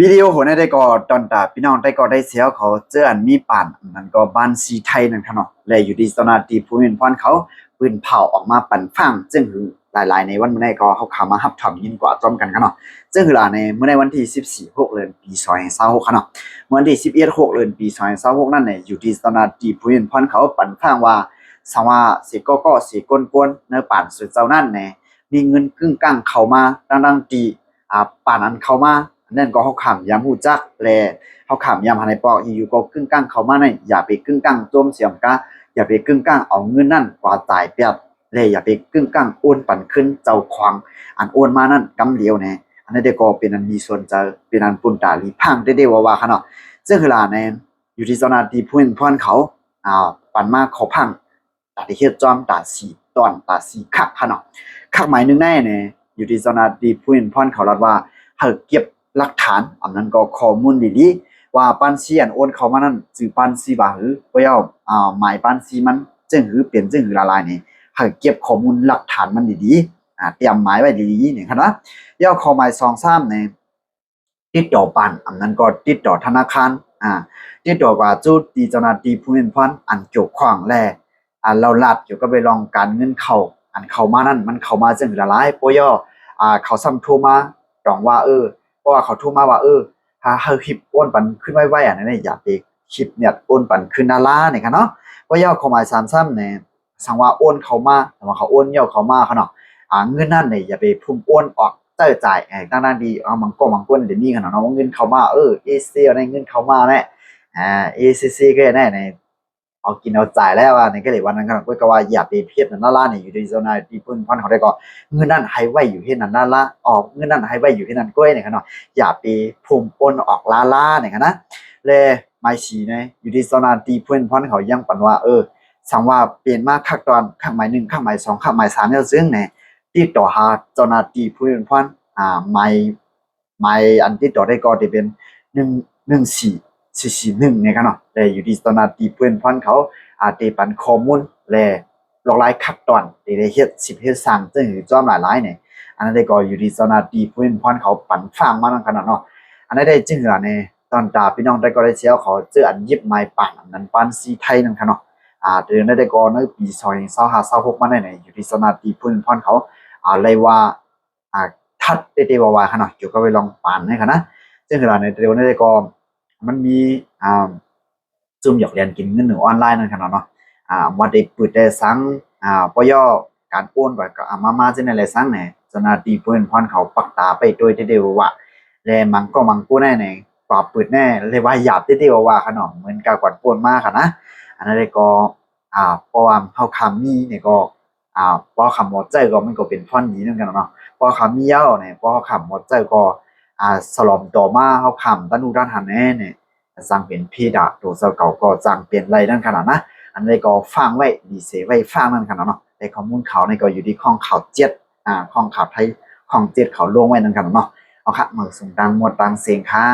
วิดีโอโหในได้ก็ตอนตาพี่น้องได้ก็ได้เสียวเขาเจออันมีป่านนั่นก็บ้านซีไทยนั่นค่ะเนาะและอยู่ที่สนาตีภูมินพรเขาปืนเผาออกมาปั่นฟังซึ่งคือหลายๆในวันเมื่อใดก็เขาขามาฮับถอมยินกว่าจอมกันค่ะเนาะซึ่งคือในเมื่อในวันที่14 6เดือนปี2026ค่ะเนาะวันที่11 6เดือนปี2026นั่นเนี่ยอยู่ที่สนาตีภูมินพรเขาปั่นฟังว่าสังว่าสิก็สิกวนๆเนื้อป่านสุดเจ้านั่นเนี่ยมีเงินกึ่งกลางเข้ามาดังๆตีป่านนั้นเข้ามานั่นก็เขาขำยามหูจักแลเขาขำยามหันในปอกอยู่ก็กึ่งกลางเขามาในอย่าไปกึ่งกลางโจมเสียมกะอย่าไปกึ่งกลางเอาเงินนั่นกว่าจ่ายเปียดเลยอย่าไปกึ่งกลางโอนปั่นขึ้นเจ้าควางอันโอนมานั่นกำเดียวแน่อันนั้นเด็กก็เป็นอันมีส่วนจะเป็นอันปุ่นตาลีพังได้ว่าค่ะเนาะซึ่งคือลาในอยู่ที่เจ้าหน้าที่ผู้พรเขาปั่นมาเขาพังตัดที่เฮ็ดจอมตัดสีตอนตัดสีคักค่ะเนาะคักหมายนึงแน่เนี่ยอยู่ที่เจ้าหน้าที่ผู้พรเขารัดว่าเฮาเก็บหลักฐานอันนั้นก็ข้อมูลดีๆว่าปันซีอันโอนเข้ามานั้นจื่อปันซีบ่าหรือบ่ยอมหมายปันซีมันจึงหือเปลี่ยนจึงหือละลายนี่ให้เก็บข้อมูลหลักฐานมันดีๆเตรียมหมายไว้ดีๆนี่ครับนะย่อข้อหมาย2 3นี่ติดต่อปันอันนั้นก็ติดต่อธนาคารติดต่อว่าจุดที่เจ้าหน้าที่ผู้มีพันอันเกี่ยวข้องและเราลัดเกี่ยวกับไปลองการเงินเข้าอันเข้ามานั้นมันเข้ามาจึงหือละลายบ่ย่อเขาซ้ำโทรมาตองว่าเพราะว่าเขาโทรมาว่าถ้าเฮาคลิปโอนปันขึ้นไวๆอันนั้นอย่าไปคลิปเนี่ยโอนปันขึ้นดาราเนี่ยค่ะเนาะก็ย่อเข้ามา33เนี่ยสังว่าโอนเข้ามาแต่ว่าเขาโอนย่อเข้ามาค่ะเนาะเงินนั่นเนี่ยอย่าไปพุ่มโอนออกเจ้าจ่ายตั้งนั้นดีบางคนเดี๋ยวนี้ค่ะเนาะว่าเงินเข้ามาACC ได้เงินเข้ามาแน่ACC ก็แน่ในเอากินเอาจ่ายแล้วว่าในก็เลยวันนั้นก็ว่าอย่าไปเพียบนั่นล่ะนี่อยู่ในโซนที่เพิ่นพันเขาได้ก็เงินนั่นให้ไว้อยู่ที่นั่นล่ะออกเงินนั่นให้ไว้อยู่ที่นั่นก้อยเนี่ยค่ะเนาะอย่าไปพุ่มปนออกล่าเนี่ยค่ะนะและไม้สีเนี่ยอยู่ที่โซนที่เพิ่นพันเขายังปันว่าสังว่าเปลี่ยนมาคักตอนข้างหมาย1ข้างหมาย2ข้างหมาย3เนี่ยซึ่งเนี่ยติดต่อหาเจ้าหน้าที่เพิ่นพันหมายอันติดต่อได้ก็จะเป็น11441เนี่ยค่ะเนาะแต่อยู่ที่เจ้าหน้าที่เพิ่นพันเขาได้ปันข้อมูลและหลากหลายขั้นตอนที่ได้เฮ็ด10เฮ็ดสร้างซึ่งจอมหลายๆเนี่ยอันนั้นได้ก็อยู่ที่เจ้าหน้าที่ผู้เห็นพรเขาปันฟังมานั่นขนาดเนาะอันนั้นได้จึงล่ะเนี่ยตอนตาพี่น้องได้ก็ได้เสียเขาเจออันยิบไม้ปั่นอันนั้นปั่นสีไทยนั่นค่ะเนาะเดือนได้ก็ในปี2025 26มาได้เนี่ยอยู่ที่เจ้าหน้าที่ผู้เห็นพรเขาเลยว่าทัดได้ว่าค่ะเนาะเกี่ยวกับไปลองปั่นให้ค่ะนะซึ่งล่ะในเดือนได้ก็มันมีซุ่มหยอกเรียนกินเงินออนไลน์นั่นค่ะเนาะว่าได้เปิดได้สังปยการโอนไปก็มาจังได๋แหละสังแหน่เจ้าหน้าที่เพิ่นพรเขาปักตาไปโดยที่ได้ว่าแลมังกู้แน่แน่กว่าเปิดแน่เลยว่าหยาบที่ได้ว่าขนมเหมือนกับกวาดป่วนมาค่ะนะอันนั้นได้ก็เพราะว่าเฮาคำมีเนี่ยก็เพราะคำหมดใจก็มันก็เป็นพรดีเหมือนกันเนาะเพราะคำมียาวเนี่ยเพราะคำหมดใจก็สลอมต่อมาเฮาคำตะนูด้านหันแน่เนี่ยสร้างเป็นเพดาตัวเจ้าเก่าก็สร้างเป็นไรนั่นขนาดนะอันนี้ก็ฟังไว้ดีเสไว้ฟังนั่นขนาดเนาะในข้อมูลเขาในก็อยู่ที่ข้องข่าวเจ็ดข้องข่าวไทยข้องเจ็ดเขาลงไว้นั่นขนาดเนาะเอาค่ะมือส่งดังหมดดังเสียงค่ะ